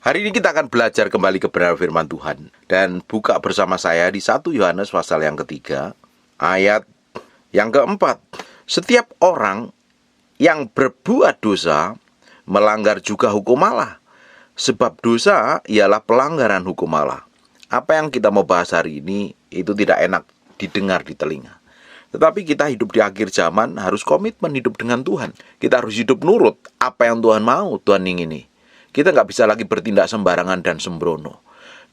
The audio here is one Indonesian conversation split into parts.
Hari ini kita akan belajar kembali kebenaran firman Tuhan. Dan buka bersama saya di 1 Yohanes pasal yang ketiga, ayat yang keempat. Setiap orang yang berbuat dosa melanggar juga hukum Allah. Sebab dosa ialah pelanggaran hukum Allah. Apa yang kita mau bahas hari ini itu tidak enak didengar di telinga. Tetapi kita hidup di akhir zaman harus komitmen hidup dengan Tuhan. Kita harus hidup nurut apa yang Tuhan mau, Tuhan ingini. Kita nggak bisa lagi bertindak sembarangan dan sembrono.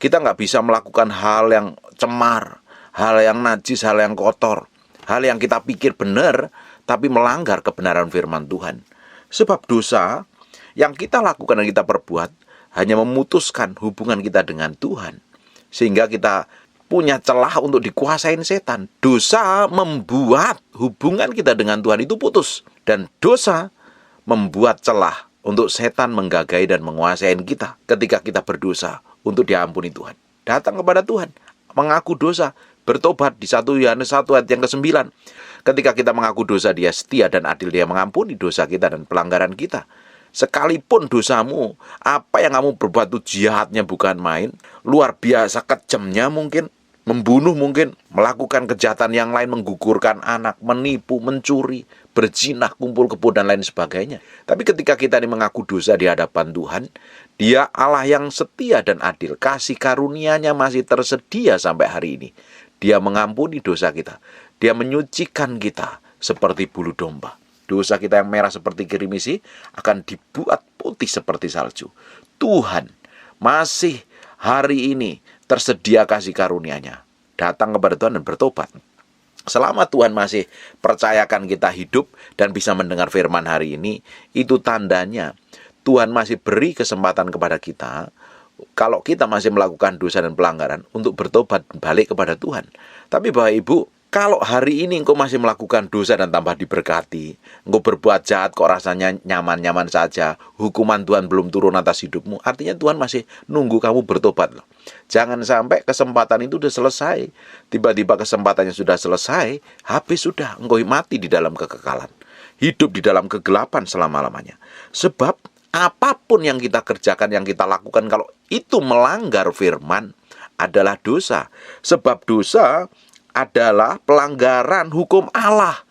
Kita nggak bisa melakukan hal yang cemar, hal yang najis, hal yang kotor, hal yang kita pikir benar, tapi melanggar kebenaran firman Tuhan. Sebab dosa yang kita lakukan dan kita perbuat hanya memutuskan hubungan kita dengan Tuhan. Sehingga kita punya celah untuk dikuasain setan. Dosa membuat hubungan kita dengan Tuhan itu putus. Dan dosa membuat celah untuk setan menggagai dan menguasai kita ketika kita berdosa untuk diampuni Tuhan. Datang kepada Tuhan, mengaku dosa, bertobat di 1 Yohanes 1 ayat yang ke-9. Ketika kita mengaku dosa, Dia setia dan adil, Dia mengampuni dosa kita dan pelanggaran kita. Sekalipun dosamu, apa yang kamu berbuat itu jahatnya bukan main, luar biasa kejamnya mungkin, membunuh mungkin, melakukan kejahatan yang lain, menggugurkan anak, menipu, mencuri, berzina, kumpul kebo dan lain sebagainya. Tapi ketika kita ini mengaku dosa di hadapan Tuhan, Dia Allah yang setia dan adil. Kasih karunia-Nya masih tersedia sampai hari ini. Dia mengampuni dosa kita. Dia menyucikan kita seperti bulu domba. Dosa kita yang merah seperti kirimisi akan dibuat putih seperti salju. Tuhan masih hari ini tersedia kasih karunia-Nya. Datang kepada Tuhan dan bertobat. Selama Tuhan masih percayakan kita hidup dan bisa mendengar firman hari ini, itu tandanya Tuhan masih beri kesempatan kepada kita, kalau kita masih melakukan dosa dan pelanggaran, untuk bertobat balik kepada Tuhan. Tapi Bapak Ibu, kalau hari ini engkau masih melakukan dosa dan tambah diberkati, engkau berbuat jahat kok rasanya nyaman-nyaman saja, hukuman Tuhan belum turun atas hidupmu, artinya Tuhan masih nunggu kamu bertobat loh. Jangan sampai kesempatan itu sudah selesai, tiba-tiba kesempatannya sudah selesai, habis sudah, engkau mati di dalam kekekalan, hidup di dalam kegelapan selama-lamanya. Sebab apapun yang kita kerjakan, yang kita lakukan, kalau itu melanggar firman, adalah dosa. Sebab dosa adalah pelanggaran hukum Allah.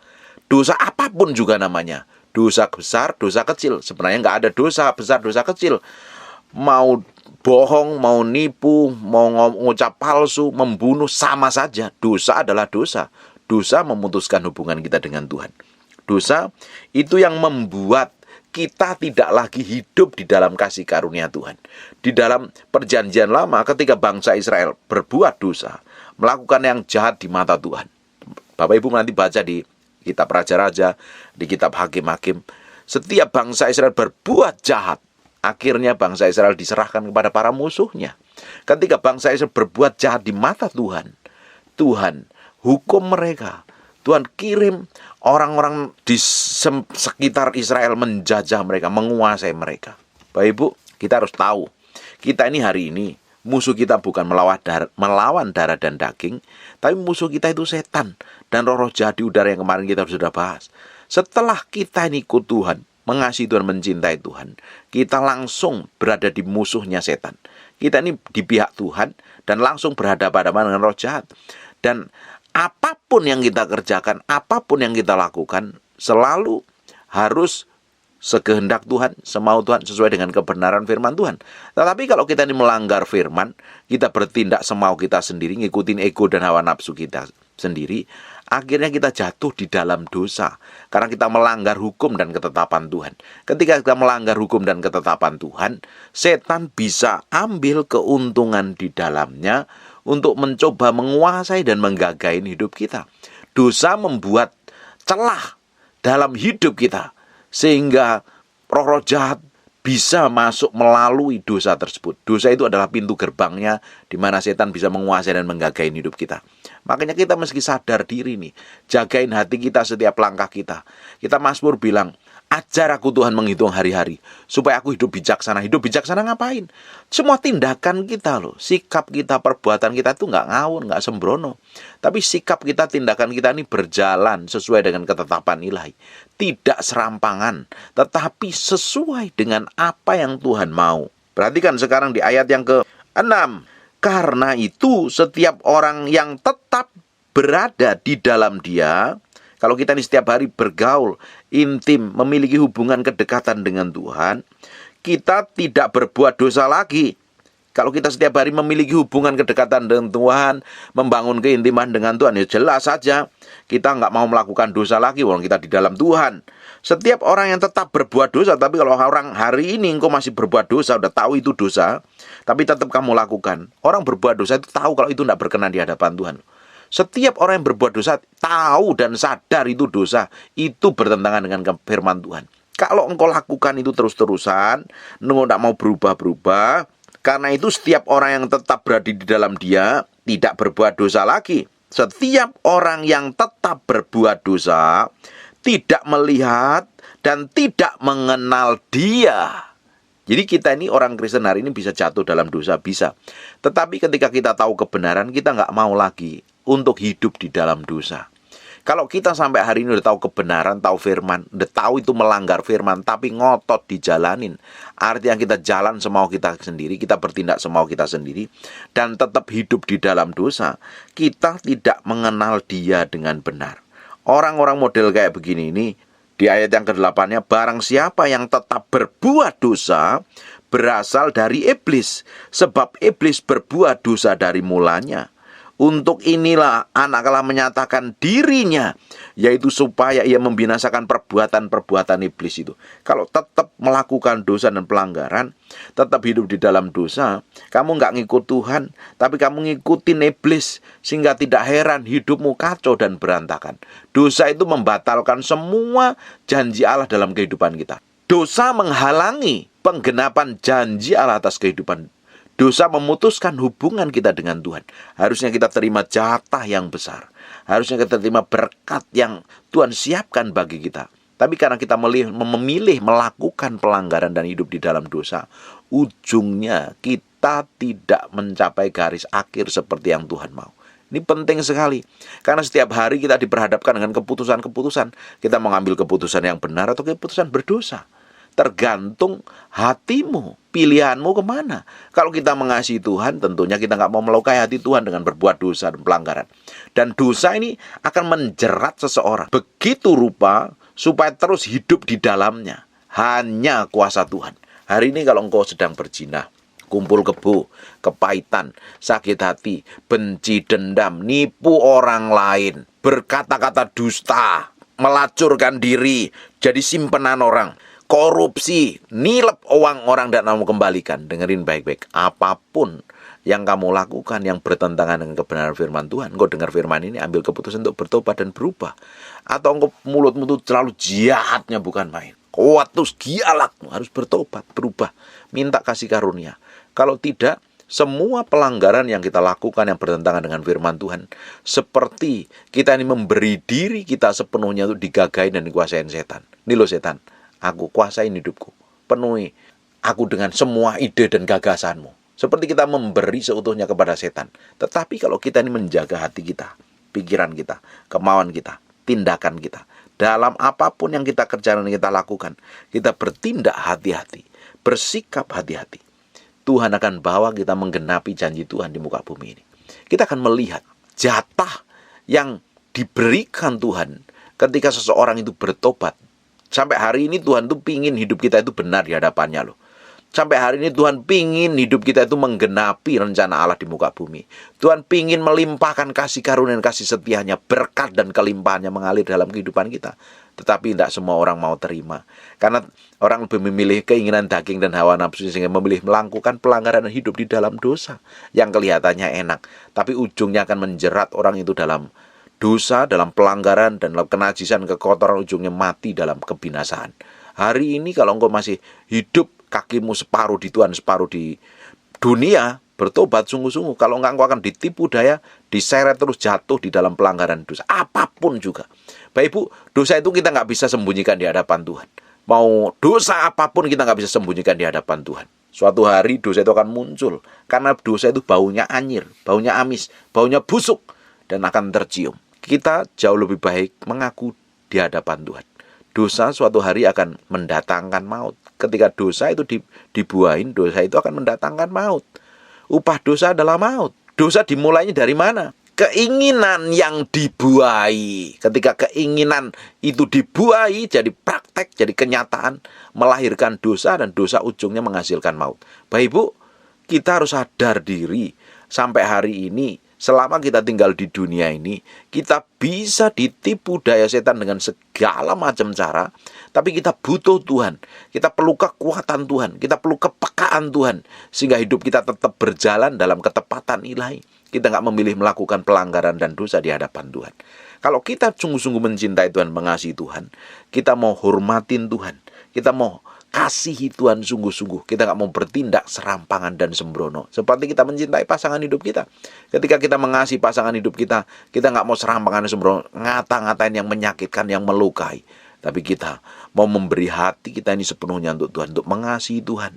Dosa apapun juga namanya. Dosa besar, dosa kecil. Sebenarnya nggak ada dosa besar, dosa kecil. Mau bohong, mau nipu, mau ngucap palsu, membunuh, sama saja. Dosa adalah dosa. Dosa memutuskan hubungan kita dengan Tuhan. Dosa itu yang membuat kita tidak lagi hidup di dalam kasih karunia Tuhan. Di dalam perjanjian lama, ketika bangsa Israel berbuat dosa, melakukan yang jahat di mata Tuhan. Bapak Ibu nanti baca di kitab Raja-Raja, di kitab Hakim-Hakim. Setiap bangsa Israel berbuat jahat, akhirnya bangsa Israel diserahkan kepada para musuhnya. Ketika bangsa Israel berbuat jahat di mata Tuhan, Tuhan hukum mereka. Tuhan kirim orang-orang di sekitar Israel menjajah mereka, menguasai mereka. Bapak Ibu, kita harus tahu, kita ini hari ini, musuh kita bukan melawan darah dan daging, tapi musuh kita itu setan dan roh-roh jahat di udara yang kemarin kita sudah bahas. Setelah kita ini ikut Tuhan, mengasihi Tuhan, mencintai Tuhan, kita langsung berada di musuhnya setan. Kita ini di pihak Tuhan dan langsung berhadapan-hadapan dengan roh jahat. Dan apapun yang kita kerjakan, apapun yang kita lakukan, selalu harus sekehendak Tuhan, semau Tuhan, sesuai dengan kebenaran firman Tuhan. Tetapi kalau kita ini melanggar firman, kita bertindak semau kita sendiri, ngikutin ego dan hawa nafsu kita sendiri, akhirnya kita jatuh di dalam dosa. Karena kita melanggar hukum dan ketetapan Tuhan. Ketika kita melanggar hukum dan ketetapan Tuhan, setan bisa ambil keuntungan di dalamnya untuk mencoba menguasai dan menggagain hidup kita. Dosa membuat celah dalam hidup kita, sehingga roh-roh jahat bisa masuk melalui dosa tersebut. Dosa itu adalah pintu gerbangnya di mana setan bisa menguasai dan menggagain hidup kita. Makanya kita mesti sadar diri nih, jagain hati kita setiap langkah kita. Kita Mazmur bilang, ajar aku Tuhan menghitung hari-hari, supaya aku hidup bijaksana. Hidup bijaksana ngapain? Semua tindakan kita loh, sikap kita, perbuatan kita itu nggak ngawur, nggak sembrono. Tapi sikap kita, tindakan kita ini berjalan sesuai dengan ketetapan ilahi. Tidak serampangan, tetapi sesuai dengan apa yang Tuhan mau. Perhatikan sekarang di ayat yang ke-6. Karena itu setiap orang yang tetap berada di dalam Dia, kalau kita ini setiap hari bergaul, intim, memiliki hubungan kedekatan dengan Tuhan, kita tidak berbuat dosa lagi. Kalau kita setiap hari memiliki hubungan kedekatan dengan Tuhan, membangun keintiman dengan Tuhan, ya jelas saja kita nggak mau melakukan dosa lagi, walaupun kita di dalam Tuhan. Setiap orang yang tetap berbuat dosa, tapi kalau orang hari ini engkau masih berbuat dosa, udah tahu itu dosa, tapi tetap kamu lakukan. Orang berbuat dosa itu tahu kalau itu tidak berkenan di hadapan Tuhan. Setiap orang yang berbuat dosa tahu dan sadar itu dosa, itu bertentangan dengan firman Tuhan. Kalau engkau lakukan itu terus-terusan, engkau tidak mau berubah-berubah, karena itu setiap orang yang tetap berada di dalam Dia tidak berbuat dosa lagi. Setiap orang yang tetap berbuat dosa tidak melihat dan tidak mengenal Dia. Jadi kita ini orang Kristen hari ini bisa jatuh dalam dosa, bisa. Tetapi ketika kita tahu kebenaran, kita nggak mau lagi untuk hidup di dalam dosa. Kalau kita sampai hari ini udah tahu kebenaran, tahu firman, udah tahu itu melanggar firman, tapi ngotot dijalanin, artinya kita jalan semau kita sendiri, kita bertindak semau kita sendiri, dan tetap hidup di dalam dosa, kita tidak mengenal Dia dengan benar. Orang-orang model kayak begini ini, di ayat yang ke-8-nya, barang siapa yang tetap berbuat dosa, berasal dari iblis, sebab iblis berbuat dosa dari mulanya. Untuk inilah anak Allah menyatakan dirinya, yaitu supaya ia membinasakan perbuatan-perbuatan iblis itu. Kalau tetap melakukan dosa dan pelanggaran, tetap hidup di dalam dosa, kamu nggak ngikut Tuhan, tapi kamu ngikutin iblis, sehingga tidak heran hidupmu kacau dan berantakan. Dosa itu membatalkan semua janji Allah dalam kehidupan kita. Dosa menghalangi penggenapan janji Allah atas kehidupan. Dosa memutuskan hubungan kita dengan Tuhan. Harusnya kita terima jatah yang besar. Harusnya kita terima berkat yang Tuhan siapkan bagi kita. Tapi karena kita memilih melakukan pelanggaran dan hidup di dalam dosa, ujungnya kita tidak mencapai garis akhir seperti yang Tuhan mau. Ini penting sekali. Karena setiap hari kita diperhadapkan dengan keputusan-keputusan. Kita mengambil keputusan yang benar atau keputusan berdosa. Tergantung hatimu, pilihanmu kemana. Kalau kita mengasihi Tuhan, tentunya kita nggak mau melukai hati Tuhan dengan berbuat dosa dan pelanggaran. Dan dosa ini akan menjerat seseorang begitu rupa supaya terus hidup di dalamnya. Hanya kuasa Tuhan. Hari ini kalau engkau sedang berzina, kumpul kebo, kepahitan, sakit hati, benci, dendam, nipu orang lain, berkata-kata dusta, melacurkan diri, jadi simpenan orang, korupsi, nilep uang orang dan kamu kembalikan. Dengerin baik-baik. Apapun yang kamu lakukan yang bertentangan dengan kebenaran firman Tuhan, engkau dengar firman ini, ambil keputusan untuk bertobat dan berubah. Atau engkau mulutmu itu terlalu jahatnya bukan main. Kuat terus gialakmu, harus bertobat, berubah. Minta kasih karunia. Kalau tidak, semua pelanggaran yang kita lakukan yang bertentangan dengan firman Tuhan, seperti kita ini memberi diri kita sepenuhnya untuk digagahi dan dikuasain setan. Ini loh setan. Aku kuasain hidupku, penuhi aku dengan semua ide dan gagasanmu. Seperti kita memberi seutuhnya kepada setan. Tetapi kalau kita ini menjaga hati kita, pikiran kita, kemauan kita, tindakan kita, dalam apapun yang kita kerjakan dan kita lakukan, kita bertindak hati-hati, bersikap hati-hati, Tuhan akan bawa kita menggenapi janji Tuhan di muka bumi ini. Kita akan melihat jatah yang diberikan Tuhan ketika seseorang itu bertobat. Sampai hari ini Tuhan tuh pingin hidup kita itu benar di hadapannya loh. Sampai hari ini Tuhan pingin hidup kita itu menggenapi rencana Allah di muka bumi. Tuhan pingin melimpahkan kasih karunia dan kasih setianya, berkat dan kelimpahannya mengalir dalam kehidupan kita. Tetapi tidak semua orang mau terima. Karena orang lebih memilih keinginan daging dan hawa nafsu, sehingga memilih melakukan pelanggaran dan hidup di dalam dosa yang kelihatannya enak, tapi ujungnya akan menjerat orang itu dalam dosa, dalam pelanggaran, dan dalam kenajisan, kekotoran, ujungnya mati dalam kebinasaan. Hari ini kalau engkau masih hidup, kakimu separuh di Tuhan, separuh di dunia, bertobat sungguh-sungguh. Kalau enggak, engkau akan ditipu daya, diseret terus jatuh di dalam pelanggaran dosa. Apapun juga. Bapak Ibu, dosa itu kita nggak bisa sembunyikan di hadapan Tuhan. Mau dosa apapun kita nggak bisa sembunyikan di hadapan Tuhan. Suatu hari dosa itu akan muncul. Karena dosa itu baunya anyir, baunya amis, baunya busuk, dan akan tercium. Kita jauh lebih baik mengaku di hadapan Tuhan. Dosa suatu hari akan mendatangkan maut. ketika dosa itu dibuahin, dosa itu akan mendatangkan maut. Upah dosa adalah maut. Dosa dimulainya dari mana? Keinginan yang dibuai. Ketika keinginan itu dibuai, jadi praktek, jadi kenyataan, melahirkan dosa, dan dosa ujungnya menghasilkan maut. Bapak Ibu, kita harus sadar diri, sampai hari ini, selama kita tinggal di dunia ini, kita bisa ditipu daya setan dengan segala macam cara, tapi kita butuh Tuhan. Kita perlu kekuatan Tuhan, kita perlu kepekaan Tuhan, sehingga hidup kita tetap berjalan dalam ketepatan ilahi. Kita nggak memilih melakukan pelanggaran dan dosa di hadapan Tuhan. Kalau kita sungguh-sungguh mencintai Tuhan, mengasihi Tuhan, kita mau hormatin Tuhan, kita mau kasihi Tuhan sungguh-sungguh, kita nggak mau bertindak serampangan dan sembrono, seperti kita mencintai pasangan hidup kita. Ketika kita mengasihi pasangan hidup kita, kita nggak mau serampangan dan sembrono, ngata-ngatain yang menyakitkan, yang melukai. Tapi kita mau memberi hati kita ini sepenuhnya untuk Tuhan, untuk mengasihi Tuhan.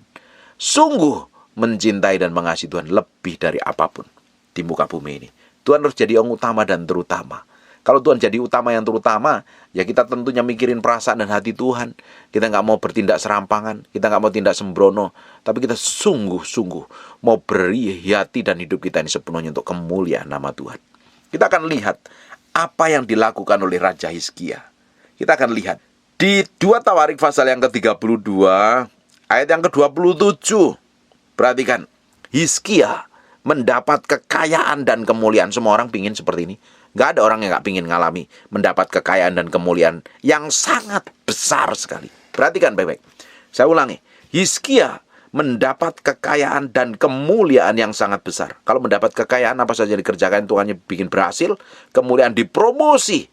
Sungguh mencintai dan mengasihi Tuhan lebih dari apapun di muka bumi ini. Tuhan harus jadi yang utama dan terutama. Kalau Tuhan jadi utama yang terutama, ya kita tentunya mikirin perasaan dan hati Tuhan. Kita nggak mau bertindak serampangan, kita nggak mau tindak sembrono, tapi kita sungguh-sungguh mau beri hati dan hidup kita ini sepenuhnya untuk kemuliaan nama Tuhan. Kita akan lihat apa yang dilakukan oleh Raja Hizkia. Kita akan lihat di 2 Tawarik pasal yang ke-32 ayat yang ke-27. Perhatikan, Hizkia mendapat kekayaan dan kemuliaan. Semua orang pingin seperti ini. Gak ada orang yang gak pingin ngalami mendapat kekayaan dan kemuliaan yang sangat besar sekali. Perhatikan baik-baik. Saya ulangi. Hizkia mendapat kekayaan dan kemuliaan yang sangat besar. Kalau mendapat kekayaan, apa saja dikerjakan, Tuhannya bikin berhasil. Kemuliaan dipromosi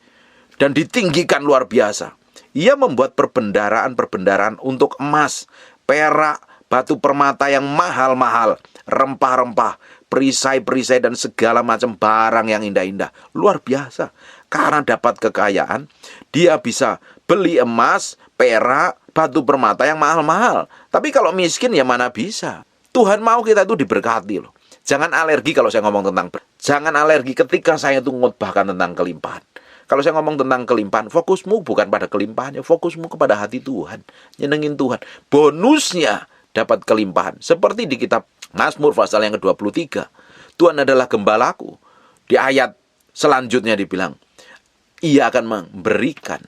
dan ditinggikan luar biasa. Ia membuat perbendaharaan untuk emas, perak, batu permata yang mahal-mahal, rempah-rempah, perisai-perisai, dan segala macam barang yang indah-indah. Luar biasa. Karena dapat kekayaan, dia bisa beli emas, perak, batu permata yang mahal-mahal. Tapi kalau miskin ya mana bisa. Tuhan mau kita itu diberkati loh. Jangan alergi kalau saya ngomong tentang, jangan alergi ketika saya itu ngotbahkan tentang kelimpahan. Kalau saya ngomong tentang kelimpahan, fokusmu bukan pada kelimpahannya, fokusmu kepada hati Tuhan, nyenengin Tuhan. Bonusnya dapat kelimpahan. Seperti di kitab Mazmur pasal yang ke-23. Tuhan adalah gembalaku. Di ayat selanjutnya dibilang, Ia akan memberikan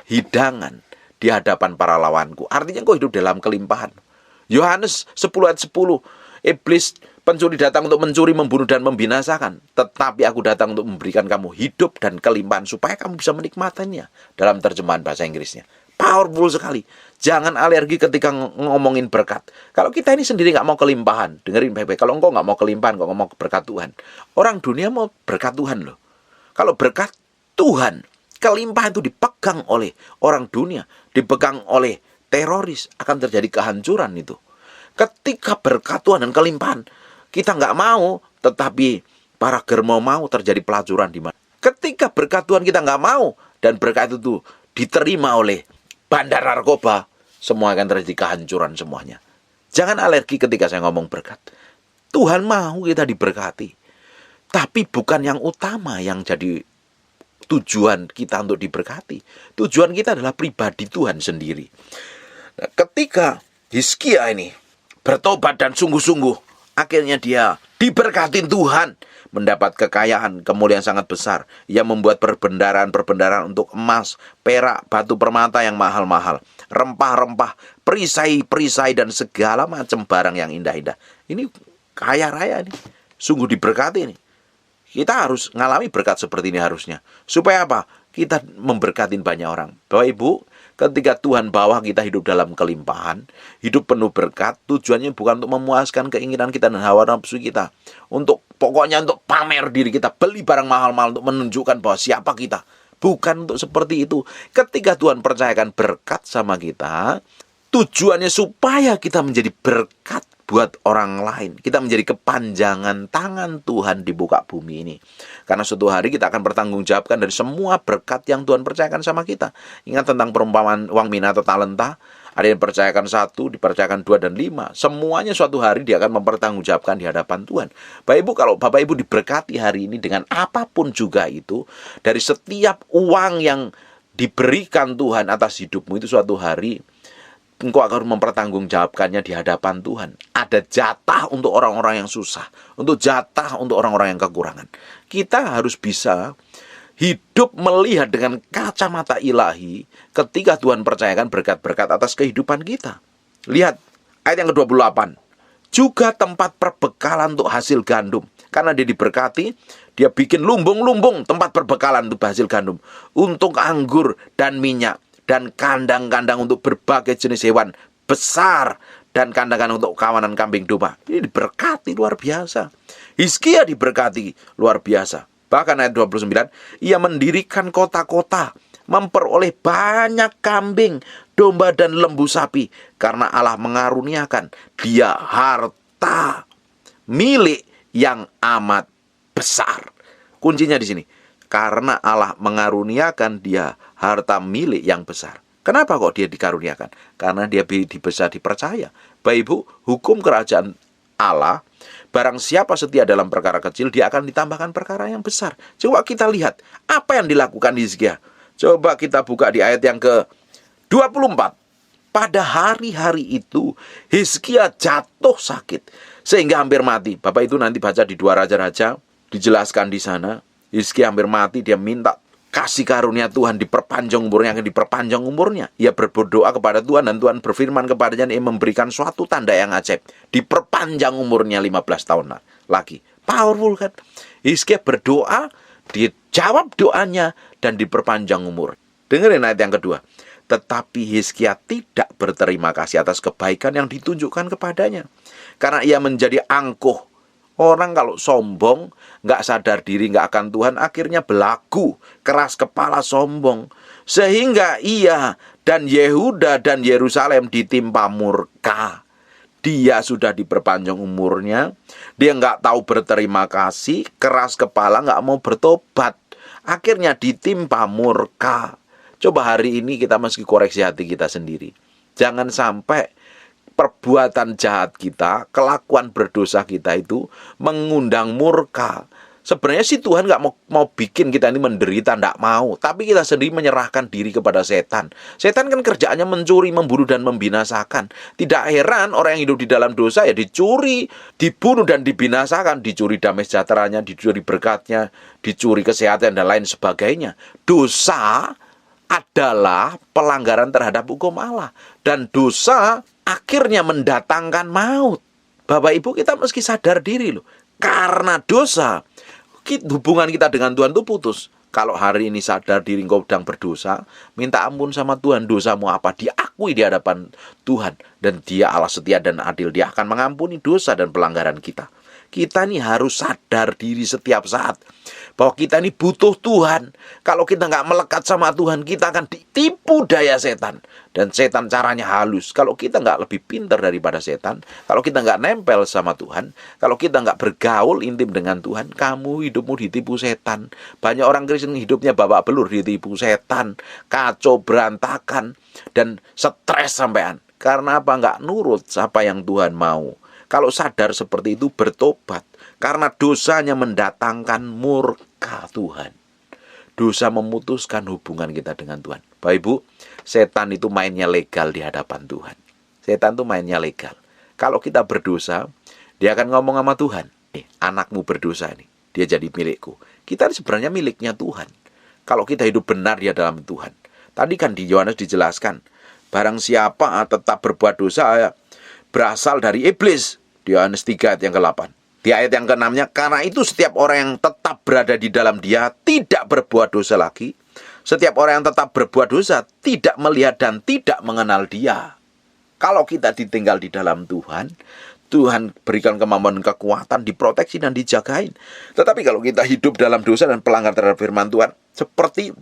hidangan di hadapan para lawanku. Artinya kau hidup dalam kelimpahan. Yohanes 10 ayat 10. Iblis pencuri datang untuk mencuri, membunuh, dan membinasakan. Tetapi aku datang untuk memberikan kamu hidup dan kelimpahan, supaya kamu bisa menikmatinya. Dalam terjemahan bahasa Inggrisnya. Powerful sekali. Jangan alergi ketika ngomongin berkat. Kalau kita ini sendiri nggak mau kelimpahan, dengerin baik-baik. Kalau engkau nggak mau kelimpahan, engkau nggak mau berkat Tuhan. Orang dunia mau berkat Tuhan loh. Kalau berkat Tuhan, kelimpahan itu dipegang oleh orang dunia, dipegang oleh teroris, akan terjadi kehancuran itu. Ketika berkat Tuhan dan kelimpahan, kita nggak mau, tetapi para germo mau, terjadi pelacuran di mana. Ketika berkat Tuhan kita nggak mau, dan berkat itu diterima oleh bandar narkoba, semua akan terjadi kehancuran semuanya. Jangan alergi ketika saya ngomong berkat. Tuhan mau kita diberkati. Tapi bukan yang utama yang jadi tujuan kita untuk diberkati. Tujuan kita adalah pribadi Tuhan sendiri. Nah, ketika Hizkia ini bertobat dan sungguh-sungguh, akhirnya dia diberkatin Tuhan, mendapat kekayaan, kemuliaan sangat besar. Ia membuat perbendaharaan untuk emas, perak, batu permata yang mahal-mahal, rempah-rempah, perisai-perisai, dan segala macam barang yang indah-indah. Ini kaya raya nih, sungguh diberkati nih. Kita harus ngalami berkat seperti ini harusnya. Supaya apa? Kita memberkatin banyak orang. Bapak Ibu, ketika Tuhan bawa kita hidup dalam kelimpahan, hidup penuh berkat, tujuannya bukan untuk memuaskan keinginan kita dan hawa nafsu kita. Pokoknya untuk pamer diri kita, beli barang mahal-mahal untuk menunjukkan bahwa siapa kita. Bukan untuk seperti itu. Ketika Tuhan percayakan berkat sama kita, tujuannya supaya kita menjadi berkat buat orang lain. Kita menjadi kepanjangan tangan Tuhan di muka bumi ini. Karena suatu hari kita akan bertanggungjawabkan dari semua berkat yang Tuhan percayakan sama kita. Ingat tentang perumpamaan uang mina atau talenta. Ada yang dipercayakan 1, dipercayakan 2 dan 5. Semuanya suatu hari dia akan mempertanggungjawabkan di hadapan Tuhan. Bapak Ibu, kalau Bapak Ibu diberkati hari ini dengan apapun juga itu, dari setiap uang yang diberikan Tuhan atas hidupmu itu, suatu hari engkau akan mempertanggungjawabkannya di hadapan Tuhan. Ada jatah untuk orang-orang yang susah, untuk jatah untuk orang-orang yang kekurangan. Kita harus bisa hidup melihat dengan kacamata ilahi ketika Tuhan percayakan berkat-berkat atas kehidupan kita. Lihat ayat yang ke-28. Juga tempat perbekalan untuk hasil gandum. Karena dia diberkati, dia bikin lumbung-lumbung tempat perbekalan untuk hasil gandum, untuk anggur dan minyak, dan kandang-kandang untuk berbagai jenis hewan besar, dan kandang-kandang untuk kawanan kambing domba. Ini diberkati luar biasa. Hizkia diberkati luar biasa. Bahkan ayat 29, ia mendirikan kota-kota, memperoleh banyak kambing, domba dan lembu sapi, karena Allah mengaruniakan dia harta milik yang amat besar. Kuncinya di sini. Karena Allah mengaruniakan dia harta milik yang besar. Kenapa kok dia dikaruniakan? Karena dia bisa dipercaya. Bapak Ibu, hukum kerajaan Allah, barang siapa setia dalam perkara kecil, dia akan ditambahkan perkara yang besar. Coba kita lihat apa yang dilakukan Hizkia. Coba kita buka di ayat yang ke-24. Pada hari-hari itu Hizkia jatuh sakit sehingga hampir mati. Bapak itu nanti baca di 2 Raja-Raja, dijelaskan di sana. Hizkia hampir mati, dia minta kasih karunia Tuhan diperpanjang umurnya. Ia berdoa kepada Tuhan dan Tuhan berfirman kepadanya, ia memberikan suatu tanda yang ajaib. Diperpanjang umurnya 15 tahun lagi. Powerful kan? Hizkia berdoa, dijawab doanya dan diperpanjang umur. Dengerin ayat yang kedua. Tetapi Hizkia tidak berterima kasih atas kebaikan yang ditunjukkan kepadanya, karena ia menjadi angkuh. Orang kalau sombong, nggak sadar diri, nggak akan Tuhan, akhirnya belagu, keras kepala, sombong. Sehingga ia dan Yehuda dan Yerusalem ditimpa murka. Dia sudah diperpanjang umurnya, dia nggak tahu berterima kasih, keras kepala, nggak mau bertobat. Akhirnya ditimpa murka. Coba hari ini kita mesti koreksi hati kita sendiri. Jangan sampai perbuatan jahat kita, kelakuan berdosa kita itu mengundang murka. Sebenarnya sih Tuhan nggak mau bikin kita ini menderita, nggak mau. Tapi kita sendiri menyerahkan diri kepada setan. Setan kan kerjaannya mencuri, membunuh, dan membinasakan. Tidak heran orang yang hidup di dalam dosa ya dicuri, dibunuh, dan dibinasakan. Dicuri damai sejahteranya, dicuri berkatnya, dicuri kesehatan, dan lain sebagainya. Dosa adalah pelanggaran terhadap hukum Allah. Dan dosa akhirnya mendatangkan maut. Bapak Ibu, kita mesti sadar diri loh. Karena dosa, hubungan kita dengan Tuhan itu putus. Kalau hari ini sadar diri engkau sedang berdosa, minta ampun sama Tuhan. Dosamu apa? Diakui di hadapan Tuhan. Dan Dia Allah setia dan adil. Dia akan mengampuni dosa dan pelanggaran kita. Kita ini harus sadar diri setiap saat bahwa kita ini butuh Tuhan. Kalau kita nggak melekat sama Tuhan, kita akan ditipu daya setan. Dan setan caranya halus. Kalau kita nggak lebih pintar daripada setan, kalau kita nggak nempel sama Tuhan, kalau kita nggak bergaul intim dengan Tuhan, kamu hidupmu ditipu setan. Banyak orang Kristen hidupnya babak belur, ditipu setan, kacau berantakan, dan stres sampean. Karena apa? Nggak nurut apa yang Tuhan mau. Kalau sadar seperti itu, bertobat. Karena dosanya mendatangkan murka Tuhan. Dosa memutuskan hubungan kita dengan Tuhan. Bapak Ibu, setan itu mainnya legal di hadapan Tuhan. Setan itu mainnya legal. Kalau kita berdosa, dia akan ngomong sama Tuhan. Anakmu berdosa nih, dia jadi milikku. Kita sebenarnya miliknya Tuhan. Kalau kita hidup benar di dalam Tuhan. Tadi kan di Yohanes dijelaskan, barang siapa tetap berbuat dosa berasal dari iblis. Di Yohanes 3 ayat yang ke-8. Di ayat yang ke-6-nya, karena itu setiap orang yang tetap berada di dalam Dia tidak berbuat dosa lagi. Setiap orang yang tetap berbuat dosa tidak melihat dan tidak mengenal Dia. Kalau kita ditinggal di dalam Tuhan, Tuhan berikan kemampuan, kekuatan, diproteksi dan dijagain. Tetapi kalau kita hidup dalam dosa dan pelanggar terhadap firman Tuhan, seperti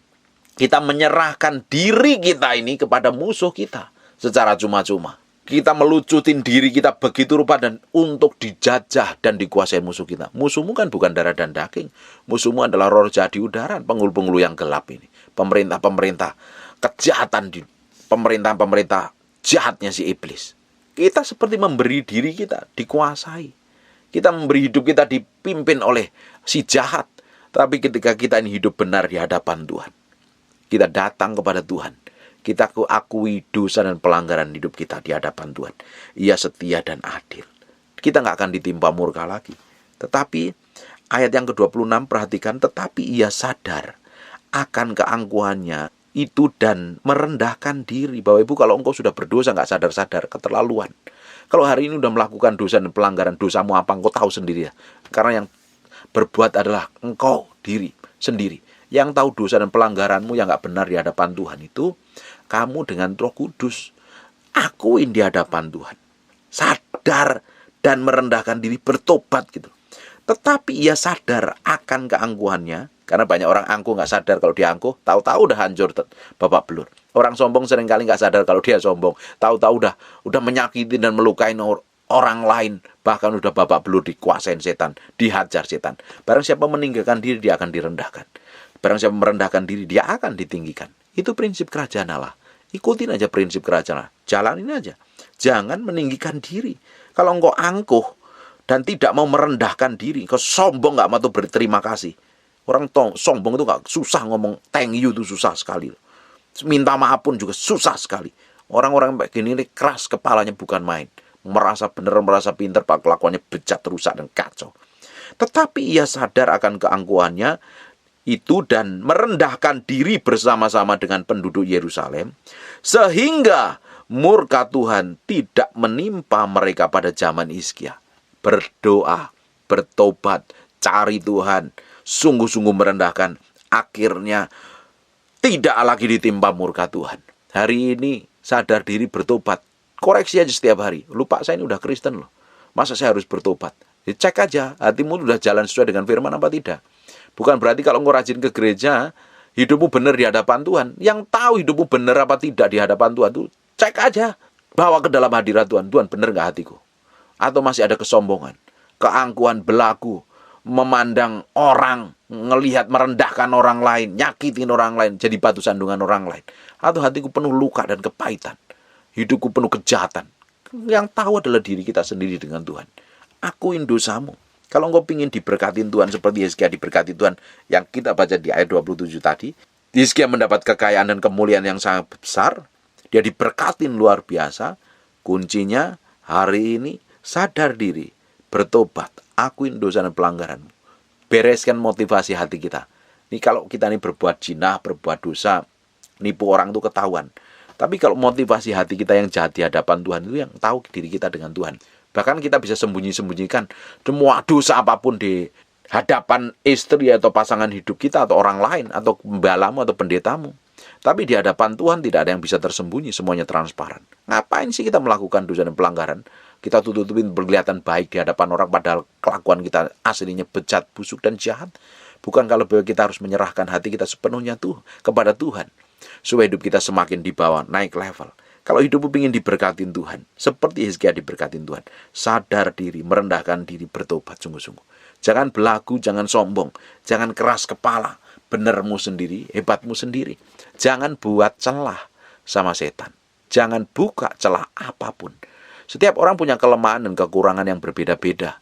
kita menyerahkan diri kita ini kepada musuh kita secara cuma-cuma. Kita melucutin diri kita begitu rupa dan untuk dijajah dan dikuasai musuh kita. Musuhmu kan bukan darah dan daging. Musuhmu adalah roh jahat di udara, penghulu-penghulu yang gelap ini. Pemerintah-pemerintah kejahatan, pemerintah-pemerintah jahatnya si iblis. Kita seperti memberi diri kita dikuasai. Kita memberi hidup kita dipimpin oleh si jahat. Tapi ketika kita ini hidup benar di hadapan Tuhan, kita datang kepada Tuhan, Kita akui dosa dan pelanggaran hidup kita di hadapan Tuhan. Ia setia dan adil. Kita nggak akan ditimpa murka lagi. Tetapi ayat yang ke-26 perhatikan, tetapi ia sadar akan keangkuhannya itu dan merendahkan diri. Bapak Ibu, kalau engkau sudah berdosa nggak sadar-sadar, keterlaluan. Kalau hari ini udah melakukan dosa dan pelanggaran, dosamu apa engkau tahu sendiri ya. Karena yang berbuat adalah engkau diri sendiri. Yang tahu dosa dan pelanggaranmu yang nggak benar di hadapan Tuhan itu kamu dengan Roh Kudus. Akuin di hadapan Tuhan. Sadar dan merendahkan diri, bertobat gitu. Tetapi ia sadar akan keangkuhannya. Karena banyak orang angkuh nggak sadar kalau dia angkuh, tahu-tahu udah hancur babak belur. Orang sombong seringkali nggak sadar kalau dia sombong, tahu-tahu udah menyakiti dan melukai orang lain, bahkan udah babak belur dikuasain setan, dihajar setan. Barang siapa meninggalkan diri, dia akan direndahkan. Barang siapa merendahkan diri, dia akan ditinggikan. Itu prinsip kerajaan Allah. Ikutin aja prinsip kerajaan Allah. Jalanin aja. Jangan meninggikan diri. Kalau engkau angkuh dan tidak mau merendahkan diri, engkau sombong, nggak mau berterima kasih. Orang sombong itu nggak susah ngomong thank you, itu susah sekali. Minta maaf pun juga susah sekali. Orang-orang kayak gini keras kepalanya bukan main. Merasa benar, merasa pintar, kelakuannya bejat, rusak dan kacau. Tetapi ia sadar akan keangkuhannya itu dan merendahkan diri bersama-sama dengan penduduk Yerusalem, sehingga murka Tuhan tidak menimpa mereka pada zaman Hizkia. Berdoa, bertobat, cari Tuhan, sungguh-sungguh merendahkan, akhirnya tidak lagi ditimpa murka Tuhan. Hari ini sadar diri, bertobat, koreksi aja setiap hari. Lupa, saya ini udah Kristen loh, masa saya harus bertobat? Cek aja hatimu udah jalan sesuai dengan firman apa tidak. Bukan berarti kalau engkau rajin ke gereja, hidupmu benar di hadapan Tuhan. Yang tahu hidupmu benar apa tidak di hadapan Tuhan itu, cek aja. Bawa ke dalam hadirat Tuhan. Tuhan, benar nggak hatiku? Atau masih ada kesombongan, keangkuhan, belagu, memandang orang, ngelihat merendahkan orang lain, nyakitin orang lain, jadi batu sandungan orang lain. Atau hatiku penuh luka dan kepahitan, hidupku penuh kejahatan. Yang tahu adalah diri kita sendiri dengan Tuhan. Akuin dosamu. Kalau engkau ingin diberkatin Tuhan seperti Hizkia diberkati Tuhan yang kita baca di ayat 27 tadi, Hizkia mendapat kekayaan dan kemuliaan yang sangat besar, dia diberkatin luar biasa. Kuncinya hari ini sadar diri, bertobat, akuin dosa dan pelanggaranmu. Bereskan motivasi hati kita. Ini kalau kita ini berbuat zina, berbuat dosa, nipu orang itu ketahuan. Tapi kalau motivasi hati kita yang jahat di hadapan Tuhan, itu yang tahu diri kita dengan Tuhan. Bahkan kita bisa sembunyi-sembunyikan semua dosa apapun di hadapan istri atau pasangan hidup kita atau orang lain atau gembalamu atau pendetamu. Tapi di hadapan Tuhan tidak ada yang bisa tersembunyi, semuanya transparan. Ngapain sih kita melakukan dosa dan pelanggaran? Kita tutupin berkelihatan baik di hadapan orang padahal kelakuan kita aslinya bejat, busuk dan jahat. Bukan kalau kita harus menyerahkan hati kita sepenuhnya kepada Tuhan supaya hidup kita semakin di bawah, naik level. Kalau hidupmu ingin diberkatin Tuhan, seperti Hizkia diberkatin Tuhan, sadar diri, merendahkan diri, bertobat sungguh-sungguh. Jangan belagu, jangan sombong, jangan keras kepala, benermu sendiri, hebatmu sendiri. Jangan buat celah sama setan. Jangan buka celah apapun. Setiap orang punya kelemahan dan kekurangan yang berbeda-beda.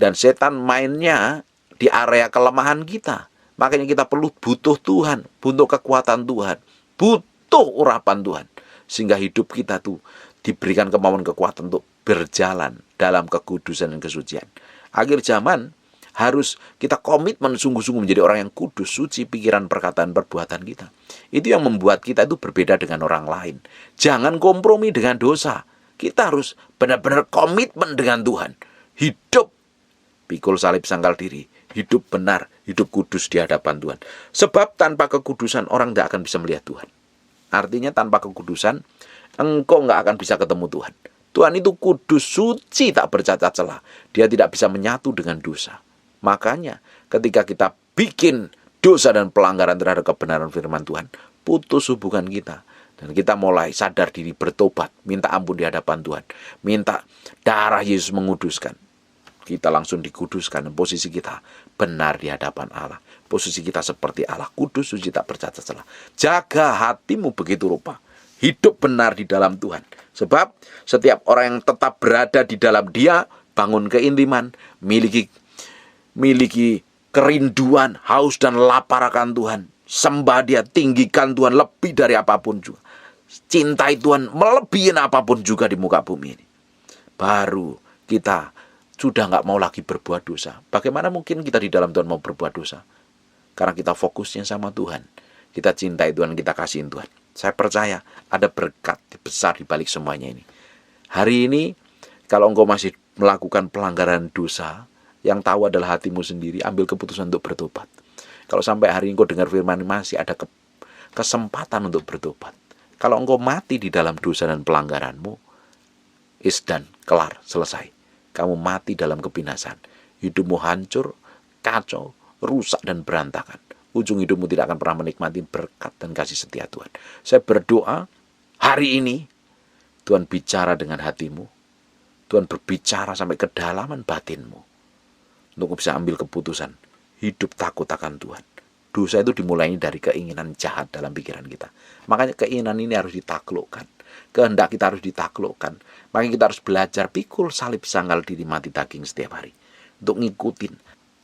Dan setan mainnya di area kelemahan kita. Makanya kita butuh Tuhan, butuh kekuatan Tuhan, butuh urapan Tuhan. Sehingga hidup kita tuh diberikan kemampuan kekuatan untuk berjalan dalam kekudusan dan kesucian. Akhir zaman harus kita komitmen sungguh-sungguh menjadi orang yang kudus, suci, pikiran, perkataan, perbuatan kita. Itu yang membuat kita itu berbeda dengan orang lain. Jangan kompromi dengan dosa. Kita harus benar-benar komitmen dengan Tuhan. Hidup pikul salib sangkal diri. Hidup benar, hidup kudus di hadapan Tuhan. Sebab tanpa kekudusan orang tidak akan bisa melihat Tuhan. Artinya tanpa kekudusan, engkau nggak akan bisa ketemu Tuhan. Tuhan itu kudus, suci, tak bercacat celah. Dia tidak bisa menyatu dengan dosa. Makanya ketika kita bikin dosa dan pelanggaran terhadap kebenaran firman Tuhan, putus hubungan kita. Dan kita mulai sadar diri, bertobat, minta ampun di hadapan Tuhan. Minta darah Yesus menguduskan. Kita langsung dikuduskan. Posisi kita benar di hadapan Allah. Posisi kita seperti Allah, kudus, suci, tak bercacat celah. Jaga hatimu begitu rupa. Hidup benar di dalam Tuhan. Sebab setiap orang yang tetap berada di dalam Dia, bangun keintiman, miliki kerinduan, haus dan lapar akan Tuhan. Sembah Dia, tinggikan Tuhan lebih dari apapun juga. cintai Tuhan melebihi apapun juga di muka bumi ini, baru kita sudah nggak mau lagi berbuat dosa. Bagaimana mungkin kita di dalam Tuhan mau berbuat dosa? Karena kita fokusnya sama Tuhan. Kita cintai Tuhan, kita kasihin Tuhan. Saya percaya ada berkat besar di balik semuanya ini. Hari ini, kalau engkau masih melakukan pelanggaran dosa, yang tahu adalah hatimu sendiri, ambil keputusan untuk bertobat. Kalau sampai hari ini engkau dengar firman, masih ada kesempatan untuk bertobat. Kalau engkau mati di dalam dosa dan pelanggaranmu, is done, kelar, selesai. Kamu mati dalam kebinasan. Hidupmu hancur, kacau, rusak dan berantakan. Ujung hidupmu tidak akan pernah menikmati berkat dan kasih setia Tuhan. Saya berdoa hari ini Tuhan bicara dengan hatimu. Tuhan berbicara sampai kedalaman batinmu untuk bisa ambil keputusan hidup takut akan Tuhan. Dosa itu dimulai dari keinginan jahat dalam pikiran kita. Makanya keinginan ini harus ditaklukkan. Kehendak kita harus ditaklukkan. Makanya kita harus belajar pikul salib sangkal diri mati daging setiap hari untuk ngikutin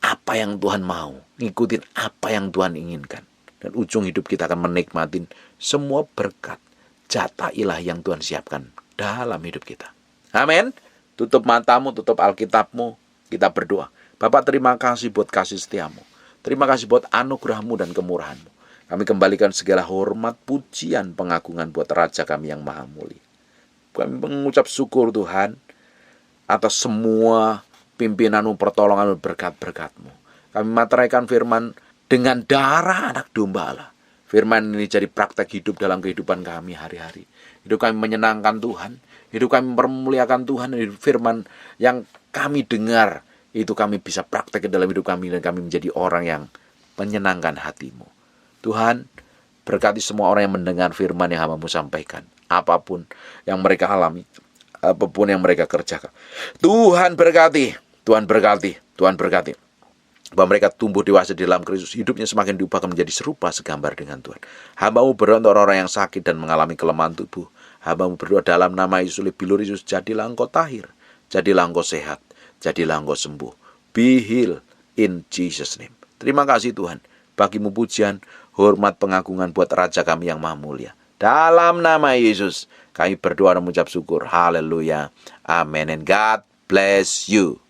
apa yang Tuhan mau, ngikutin apa yang Tuhan inginkan. Dan ujung hidup kita akan menikmatin semua berkat jatah ilahi yang Tuhan siapkan dalam hidup kita. Amin. Tutup matamu, tutup Alkitabmu, kita berdoa. Bapak, terima kasih buat kasih setiamu. Terima kasih buat anugerahmu dan kemurahanmu. Kami kembalikan segala hormat, pujian, pengagungan buat Raja kami yang maha mulia. Kami mengucap syukur Tuhan atas semua pimpinanmu, pertolonganmu, berkat-berkatmu. Kami materaikan firman dengan darah anak domba Allah. Firman ini jadi praktek hidup dalam kehidupan kami hari-hari. Hidup kami menyenangkan Tuhan. Hidup kami mempermuliakan Tuhan. Hidup firman yang kami dengar, itu kami bisa praktek dalam hidup kami. Dan kami menjadi orang yang menyenangkan hatimu. Tuhan, berkati semua orang yang mendengar firman yang hamba-Mu sampaikan. Apapun yang mereka alami, apapun yang mereka kerjakan, Tuhan berkati. Tuhan berkati, Tuhan berkati. Bahwa mereka tumbuh dewasa di dalam Kristus, hidupnya semakin diubahkan menjadi serupa segambar dengan Tuhan. Hamba-Mu berdoa untuk orang-orang yang sakit dan mengalami kelemahan tubuh. Hamba-Mu berdoa dalam nama Yesus, bilur Yesus, jadilah engkau tahir, jadilah engkau sehat, jadilah engkau sembuh. Be healed in Jesus' name. Terima kasih Tuhan. Bagimu pujian, hormat, pengagungan buat Raja kami yang maha mulia. Dalam nama Yesus, kami berdoa dan mengucap syukur. Haleluya. Amen. And God bless you.